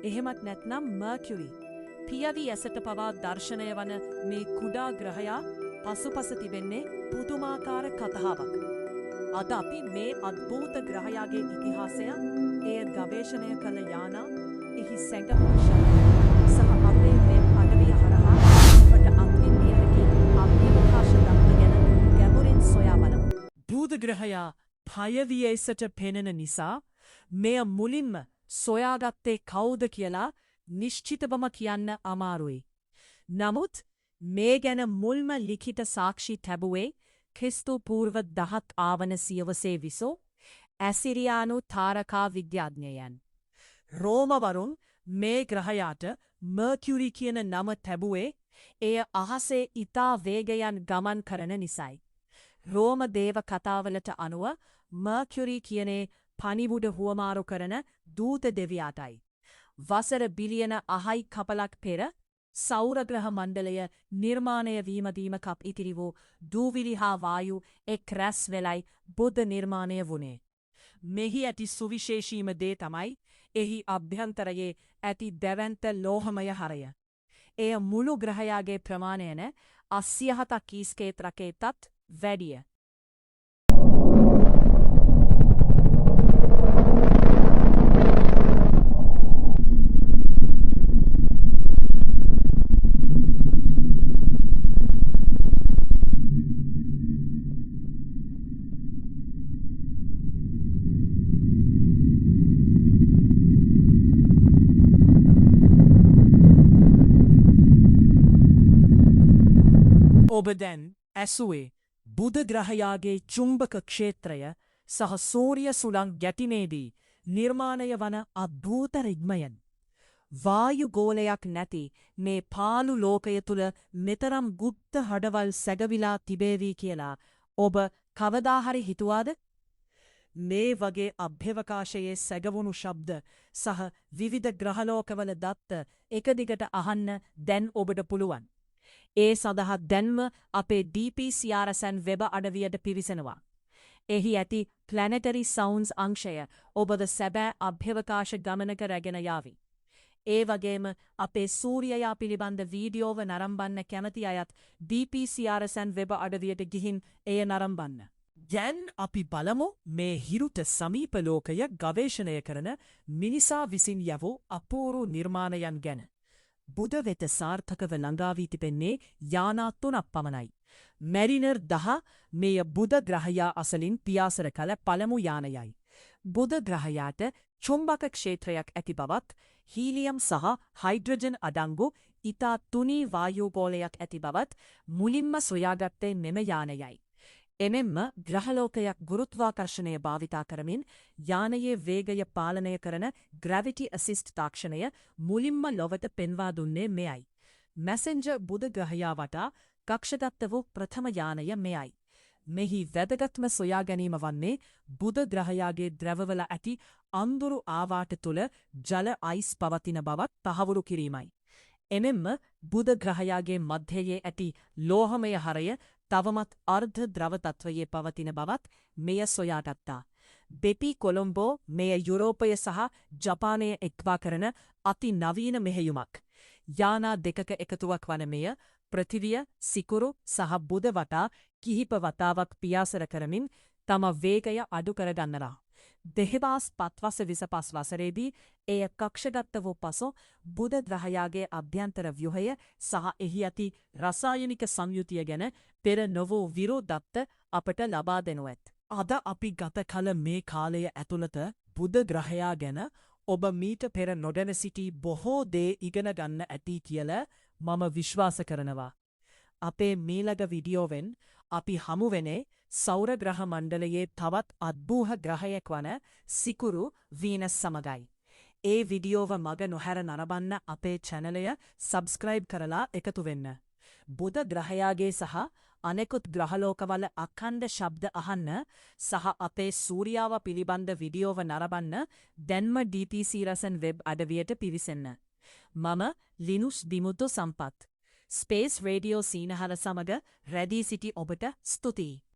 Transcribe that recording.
එහෙමත් නැත්නම් මර්කියුරි. පියවි ඇසට පවා දර්ශනය වන මේ කුඩා ග්‍රහයා පසුපස තිබෙන්නේ පුදුමාකාර කතාවක්. අද අපි මේ අද්භූත ග්‍රහයාගේ ඉතිහාසය, එය ගවේෂණය කළ යානා, එහි සැඟවුණු ශක්තිය සහ අපේ මේ අඩවිය හරහා ඔබට අත්විඳිය හැකි අභ්‍යවකාශ දත්ත ගැන ගැඹුරින් සොයා බලමු. බුධ ග්‍රහයා පයවි ඇසට පෙනෙන නිසා මෙය මුලින්ම සොයාගත්තේ කවුද කියලා නිශ්චිතවම කියන්න අමාරුයි. නමුත් මේ ගැන මුල්ම ලිඛිත සාක්ෂි තැබුවේ ක්‍රිස්තු පූර්ව 10 ආවන සියවසේ විසෝ ඇසිරියානු තාරකා විද්‍යාඥයන්. රෝමවරුන් මේ ග්‍රහයාට මර්කියුරි කියන නම තැබුවේ එය අහසේ ඉතා වේගයන් ගමන් කරන නිසයි. රෝම දේව කතාවලට අනුව මර්කියුරි කියනේ පනිවුඩ හුවමාරු කරන දූත දෙවියාටයි. වසර බිලියන 6 කපලක් පෙර සෞරග්‍රහ මණ්ඩලය නිර්මාණය වීමදීම කප් ඉතිරි වූ දූවිලි හා වායු එක් රැස් වෙලයි බුද්ධ නිර්මාණය වුණේ. මෙහි ඇති සුවිශේෂීම දේ තමයි එහි අභ්‍යන්තරයේ ඇති දැවැන්ත ලෝහමය හරය. එය මුළු ග්‍රහයාගේ ප්‍රමාණයන 87 කීස්කේත්‍රකේතත් වැඩිය. ඔබ දැන් ඇසුවේ බුධ ග්‍රහයාගේ චුම්බක ක්ෂේත්‍රය සහ සූරිය සුළං ගැටිනේදී නිර්මාණය වන අද්භූත රිද්මයන්. වායු ගෝලයක් නැති මේ පාළු ලෝකය තුළ මෙතරම් ගුප්ත හඩවල් සැගවිලා තිබේවී කියලා ඔබ කවදාහරි හිතුවාද? මේ වගේ අභ්‍යවකාශයේ සැගවුණු ශබ්ද සහ විවිධ ග්‍රහලෝකවල දත්ත එකදිගට අහන්න දැන් ඔබට පුළුවන්. ඒ සඳහා දැන්ම අපේ DPCRSN වෙබ අඩවියට පිවිසෙනවා. එහි ඇති ප්ලැනෙටරි සවුන්ස් අංශය ඔබද සැබෑ අභ්‍යවකාශ ගමනක රැගෙන යාවි. ඒ වගේම අපේ සූරියයා පිළිබඳ වීඩියෝව නරම්බන්න කැමති අයත් DPCRSN වෙබ අඩවියට ගිහින් එය නරම්බන්න. දැන් අපි බලමු මේ හිරුට සමීප ලෝකය ගවේෂණය කරන මිනිසා විසින් යවූ අපූරු නිර්මාණයන් ගැන. බුධ වෙත සාර්ථකව ළඟාවී තිබෙන්නේ යානා 3ක් පමණයි. මැරිනර් 10 මෙය බුධ ග්‍රහයා අසලින් පියාසර කළ පළමු යානයයි. බුධ ග්‍රහයාට චුම්බක ක්ෂේත්‍රයක් ඇති බවත්, හීලියම් සහ හයිඩ්‍රජන් අඩංගු ඉතා තුනී වායුගෝලයක් ඇති බවත් මුලින්ම සොයාගත්තේ මෙම යානයයි. එමෙන්ම ග්‍රහලෝකයක් ගුරුත්වාකර්ෂණය භාවිතා කරමින් යානයේ වේගය පාලනය කරන ග්‍රැවිටි ඇසිස්ට් තාක්ෂණය මුලින්ම ලොවට පෙන්වා දුන්නේ මෙයයි. මැසෙන්ජර් බුධ ග්‍රහයා වටා කක්ෂගත වූ ප්‍රථම යානය මෙයයි. මෙහි වැදගත්ම සොයා ගැනීම වන්නේ බුධ ග්‍රහයාගේ ද්‍රවවල ඇති අඳුරු ආවාට තුළ ජල අයිස් පවතින බවත් තහවුරු කිරීමයි. එමෙන්ම බුධ ග්‍රහයාගේ මධ්‍යයේ ඇති ලෝහමය හරය තවමත් අර්ධ ද්‍රව තත්වයේ පවතින බවත් මෙය සොයාගත්තා. බෙපි කොළොම්බෝ මෙය යුරෝපය සහ ජපානය එක්වා කරන අති නවීන මෙහෙයුමක්. යානා දෙකක එකතුවක් වන මෙය පෘථිවිය, සිකුරු සහ බුධ වටා කිහිප වතාවක් පියාසර කරමින් තම වේගය අඩු කරගන්නවා. 2025 වසරේදී එය කක්ෂගත වූ පසු බුධ ග්‍රහයාගේ අභ්‍යන්තර ව්‍යුහය සහ එහි ඇති රසායනික සංයුතිය ගැන පෙර නොවූ විරෝධත්ත අපට ලබා දෙනු ඇත. අද අපි ගත කළ මේ කාලය ඇතුළත බුධ ග්‍රහයා ගැන ඔබ මීට පෙර නොදැන සිටි බොහෝ දේ ඉගෙන ගන්න ඇති කියලා මම විශ්වාස කරනවා. අපේ මීළඟ විඩියෝවෙන් අපි හමුවෙනේ සෞරග්‍රහ මණ්ඩලයේ තවත් අද්භූත ග්‍රහයක් වන සිකුරු වීනස් සමගයි. ඒ විඩියෝව මග නොහැර නරඹන්න අපේ චැනලය සබ්ස්ක්‍රයිබ් කරලා එකතු වෙන්න. බුධ ග්‍රහයාගේ සහ අනෙකුත් ග්‍රහලෝකවල අඛණ්ඩ ශබ්ද අහන්න සහ අපේ සූර්යාව පිළිබඳ විඩියෝව නරඹන්න දැන්ම DPCRSN වෙබ් අඩවියට පිවිසෙන්න. මම ලිනුස් බිමුතු සම්පත්. ස්පේස් රේඩියෝ සීනහල සමග රැඳී සිටි ඔබට ස්තුතියි.